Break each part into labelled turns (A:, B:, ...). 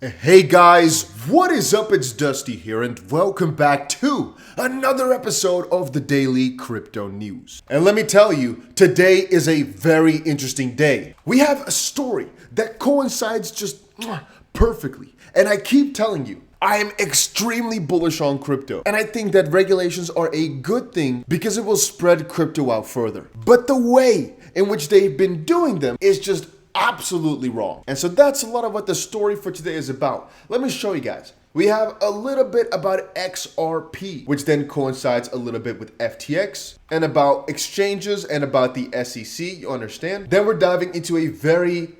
A: Hey guys, what is up? It's Dusty here and welcome back to another episode of the Daily Crypto News. And let me tell you, today is a very interesting day. We have a story that coincides just perfectly. And I keep telling you, I am extremely bullish on crypto. And I think that regulations are a good thing because it will spread crypto out further. But the way in which they've been doing them is just absolutely wrong. And so that's a lot of what the story for today is about. Let me show you guys. We have a little bit about XRP, which then coincides a little bit with FTX, and about exchanges and about the SEC, you understand? Then we're diving into a very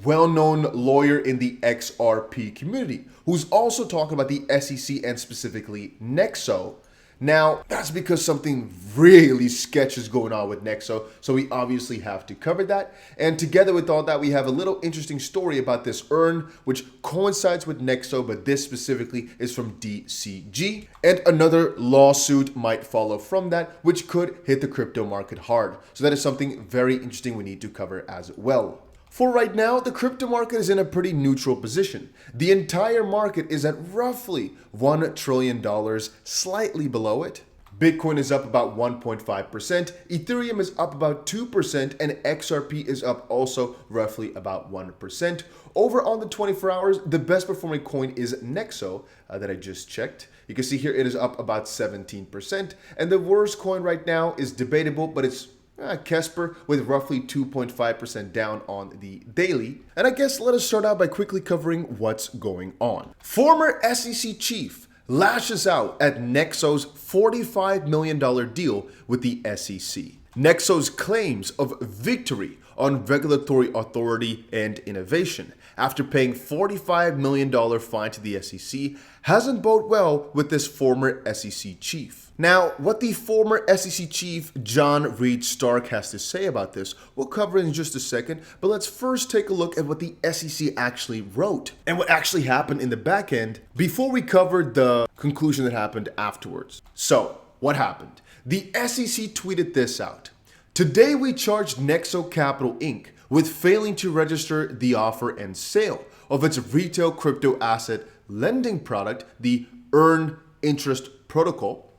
A: well-known lawyer in the XRP community, who's also talking about the SEC and specifically Nexo. Now, that's because something really sketchy is going on with Nexo, so we obviously have to cover that. And together with all that, we have a little interesting story about this earn, which coincides with Nexo, but this specifically is from DCG. And another lawsuit might follow from that, which could hit the crypto market hard. So that is something very interesting we need to cover as well. For right now, the crypto market is in a pretty neutral position. The entire market is at roughly $1 trillion, slightly below it. Bitcoin is up about 1.5%, Ethereum is up about 2%, and XRP is up also roughly about 1%. Over on the 24 hours, the best performing coin is Nexo that I just checked. You can see here it is up about 17%, and the worst coin right now is debatable, but it's Kesper with roughly 2.5% down on the daily. And I guess let us start out by quickly covering what's going on. Former SEC chief lashes out at Nexo's $45 million deal with the SEC. Nexo's claims of victory on regulatory authority and innovation after paying $45 million fine to the SEC hasn't boded well with this former SEC chief. Now, what the former SEC chief John Reed Stark has to say about this, we'll cover in just a second, but let's first take a look at what the SEC actually wrote and what actually happened in the back end before we covered the conclusion that happened afterwards. So, what happened? The SEC tweeted this out. Today we charged Nexo Capital Inc. with failing to register the offer and sale of its retail crypto asset lending product, the Earn Interest Protocol.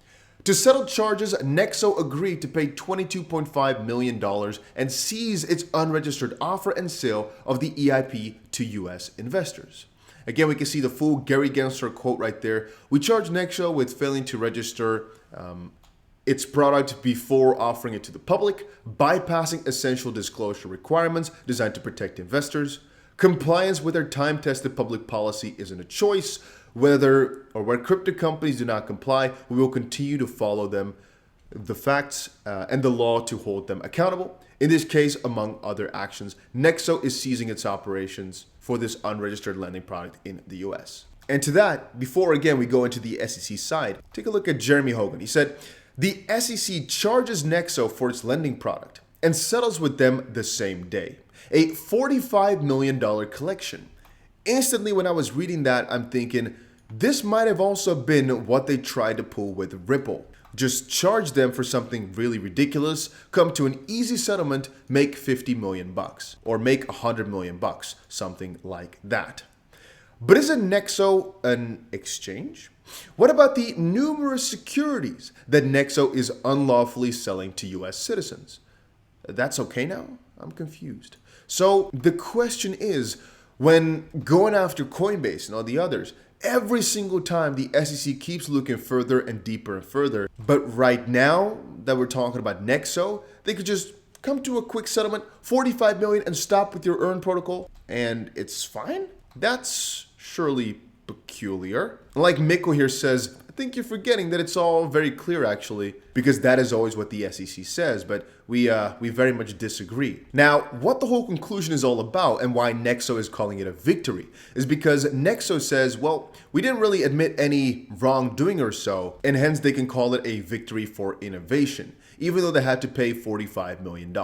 A: To settle charges, Nexo agreed to pay $22.5 million and seize its unregistered offer and sale of the EIP to US investors. Again, we can see the full Gary Gensler quote right there. We charged Nexo with failing to register its product before offering it to the public, bypassing essential disclosure requirements designed to protect investors. Compliance with our time-tested public policy isn't a choice. Whether or where crypto companies do not comply, we will continue to follow them, the facts and the law to hold them accountable. In this case, among other actions, Nexo is ceasing its operations for this unregistered lending product in the US. And to that, before again we go into the SEC side, take a look at Jeremy Hogan. He said, the SEC charges Nexo for its lending product and settles with them the same day. A $45 million collection. Instantly, when I was reading that, I'm thinking, this might have also been what they tried to pull with Ripple. Just charge them for something really ridiculous, come to an easy settlement, make 50 million bucks, or make 100 million bucks, something like that. But isn't Nexo an exchange? What about the numerous securities that Nexo is unlawfully selling to US citizens? That's okay now? I'm confused. So the question is, when going after Coinbase and all the others, every single time the SEC keeps looking further and deeper and further. But right now that we're talking about Nexo, they could just come to a quick settlement, 45 million, and stop with your earn protocol, and it's fine? That's surely peculiar. Like Mikko here says, I think you're forgetting that it's all very clear actually, because that is always what the SEC says, but we very much disagree. Now, what the whole conclusion is all about and why Nexo is calling it a victory is because Nexo says, well, we didn't really admit any wrongdoing or so, and hence they can call it a victory for innovation, even though they had to pay $45 million.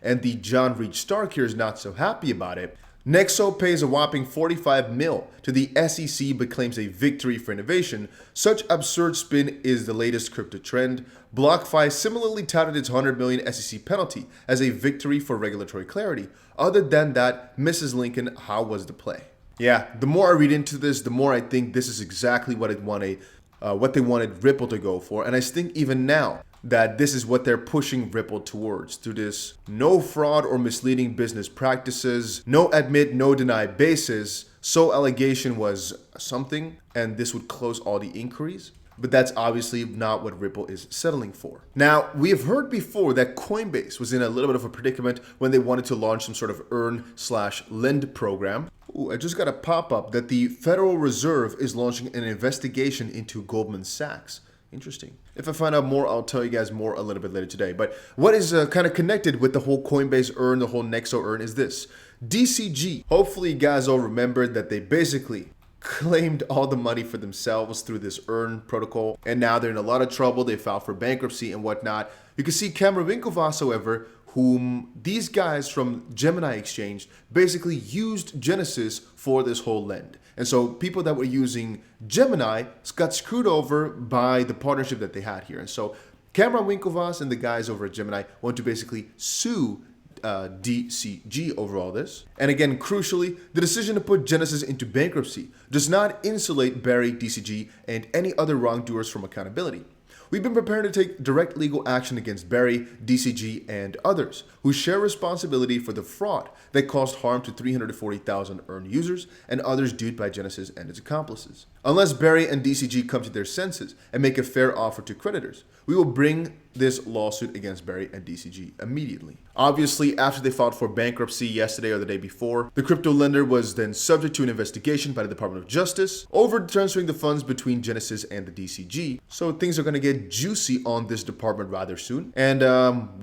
A: And the John Reed Stark here is not so happy about it. Nexo pays a whopping 45 mil to the SEC but claims a victory for innovation. Such absurd spin is the latest crypto trend. BlockFi similarly touted its 100 million SEC penalty as a victory for regulatory clarity. Other than that, Mrs. Lincoln, how was the play? Yeah, the more I read into this, the more I think this is exactly what what they wanted Ripple to go for. And I think even now that this is what they're pushing Ripple towards through this no fraud or misleading business practices, no admit, no deny basis. So allegation was something, and this would close all the inquiries. But that's obviously not what Ripple is settling for. Now, we have heard before that Coinbase was in a little bit of a predicament when they wanted to launch some sort of earn/lend program. Ooh, I just got a pop-up that the Federal Reserve is launching an investigation into Goldman Sachs. Interesting. If I find out more, I'll tell you guys more a little bit later today. But what is kind of connected with the whole Coinbase earn, the whole Nexo earn is this. DCG. Hopefully you guys all remembered that they basically claimed all the money for themselves through this earn protocol, and now they're in a lot of trouble. They filed for bankruptcy and whatnot. You can see Cameron Winklevoss, however, whom these guys from Gemini Exchange basically used Genesis for this whole lend. And so people that were using Gemini got screwed over by the partnership that they had here. And so Cameron Winklevoss and the guys over at Gemini want to basically sue DCG over all this. And again, crucially, the decision to put Genesis into bankruptcy does not insulate Barry, DCG, and any other wrongdoers from accountability. We've been prepared to take direct legal action against Barry, DCG, and others who share responsibility for the fraud that caused harm to 340,000 earned users and others duped by Genesis and its accomplices. Unless Barry and DCG come to their senses and make a fair offer to creditors, we will bring this lawsuit against Barry and DCG immediately. Obviously, after they filed for bankruptcy yesterday or the day before, the crypto lender was then subject to an investigation by the Department of Justice over transferring the funds between Genesis and the DCG. So things are going to get juicy on this department rather soon. And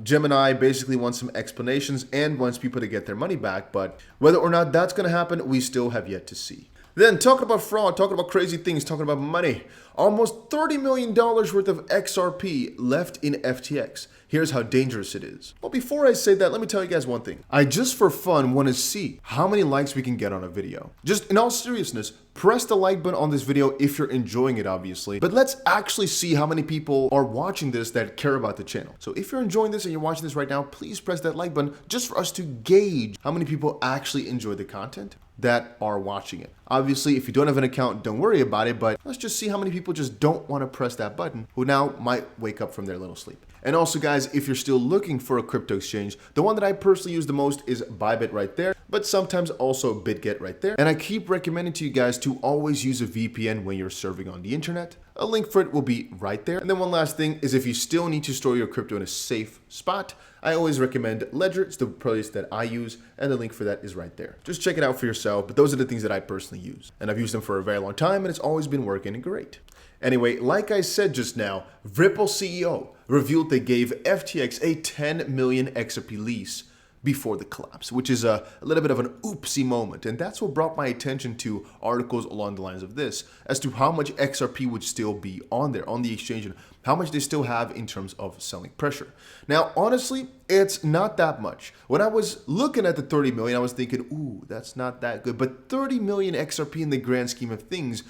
A: Gemini basically wants some explanations and wants people to get their money back. But whether or not that's going to happen, we still have yet to see. Then talking about fraud, talking about crazy things, talking about money. Almost $30 million worth of XRP left in FTX. Here's how dangerous it is. Well, before I say that, let me tell you guys one thing. I just for fun want to see how many likes we can get on a video. Just in all seriousness, press the like button on this video if you're enjoying it, obviously. But let's actually see how many people are watching this that care about the channel. So if you're enjoying this and you're watching this right now, please press that like button just for us to gauge how many people actually enjoy the content that are watching it. Obviously, if you don't have an account, don't worry about it, but let's just see how many people just don't want to press that button who now might wake up from their little sleep. And also guys, if you're still looking for a crypto exchange, the one that I personally use the most is Bybit right there, but sometimes also BitGet right there. And I keep recommending to you guys to always use a VPN when you're surfing on the internet. A link for it will be right there. And then one last thing is if you still need to store your crypto in a safe spot, I always recommend Ledger. It's the place that I use, and the link for that is right there. Just check it out for yourself, but those are the things that I personally use. And I've used them for a very long time, and it's always been working great. Anyway, like I said just now, Ripple CEO revealed they gave FTX a 10 million XRP lease before the collapse, which is a little bit of an oopsie moment. And that's what brought my attention to articles along the lines of this, as to how much XRP would still be on there, on the exchange, and how much they still have in terms of selling pressure. Now, honestly, it's not that much. When I was looking at the 30 million, I was thinking, ooh, that's not that good. But 30 million XRP in the grand scheme of things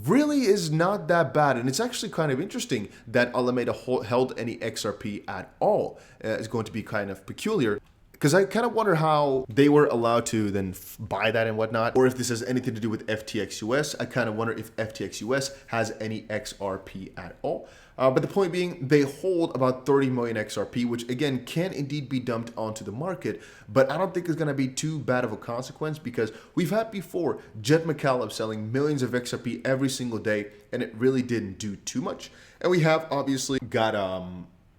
A: really is not that bad. And it's actually kind of interesting that Alameda held any XRP at all. It's going to be kind of peculiar, because I kind of wonder how they were allowed to then buy that and whatnot, or if this has anything to do with FTX US. I kind of wonder if FTX US has any XRP at all. But the point being, they hold about 30 million XRP, which again can indeed be dumped onto the market, but I don't think it's going to be too bad of a consequence, because we've had before Jet McCallum selling millions of XRP every single day, and it really didn't do too much. And we have obviously got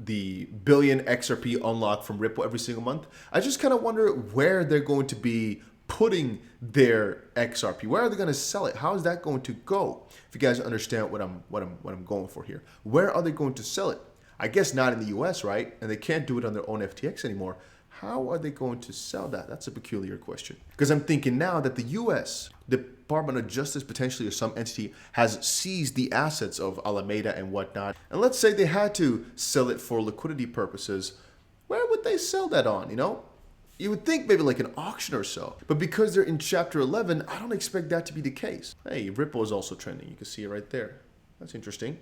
A: the billion XRP unlock from Ripple every single month. I just kind of wonder where they're going to be putting their XRP. Where are they going to sell it? How is that going to go? If you guys understand what I'm going for here. Where are they going to sell it? I guess not in the US, right? And they can't do it on their own FTX anymore. How are they going to sell that? That's a peculiar question. Because I'm thinking now that the US, the Department of Justice potentially, or some entity, has seized the assets of Alameda and whatnot. And let's say they had to sell it for liquidity purposes. Where would they sell that on, you know? You would think maybe like an auction or so. But because they're in Chapter 11, I don't expect that to be the case. Hey, Ripple is also trending. You can see it right there. That's interesting.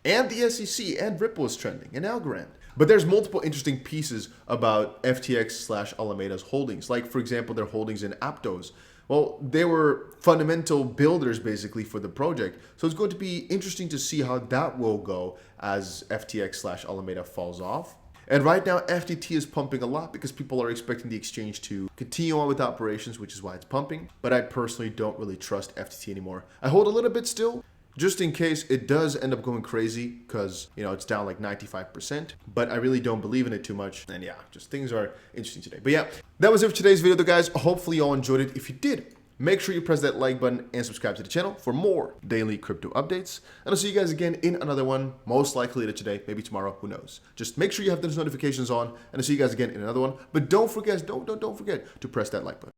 A: And the SEC and Ripple is trending, and Algorand. But there's multiple interesting pieces about FTX/Alameda's holdings. Like, for example, their holdings in Aptos, Well, they were fundamental builders basically for the project. So it's going to be interesting to see how that will go as FTX/Alameda falls off. And right now, FTT is pumping a lot because people are expecting the exchange to continue on with operations, which is why it's pumping. But I personally don't really trust FTT anymore. I hold a little bit still, just in case it does end up going crazy because, it's down like 95%. But I really don't believe in it too much. And yeah, just things are interesting today. But yeah, that was it for today's video, though, guys. Hopefully you all enjoyed it. If you did, make sure you press that like button and subscribe to the channel for more daily crypto updates. And I'll see you guys again in another one, most likely later today, maybe tomorrow, who knows. Just make sure you have those notifications on, and I'll see you guys again in another one. But don't forget to press that like button.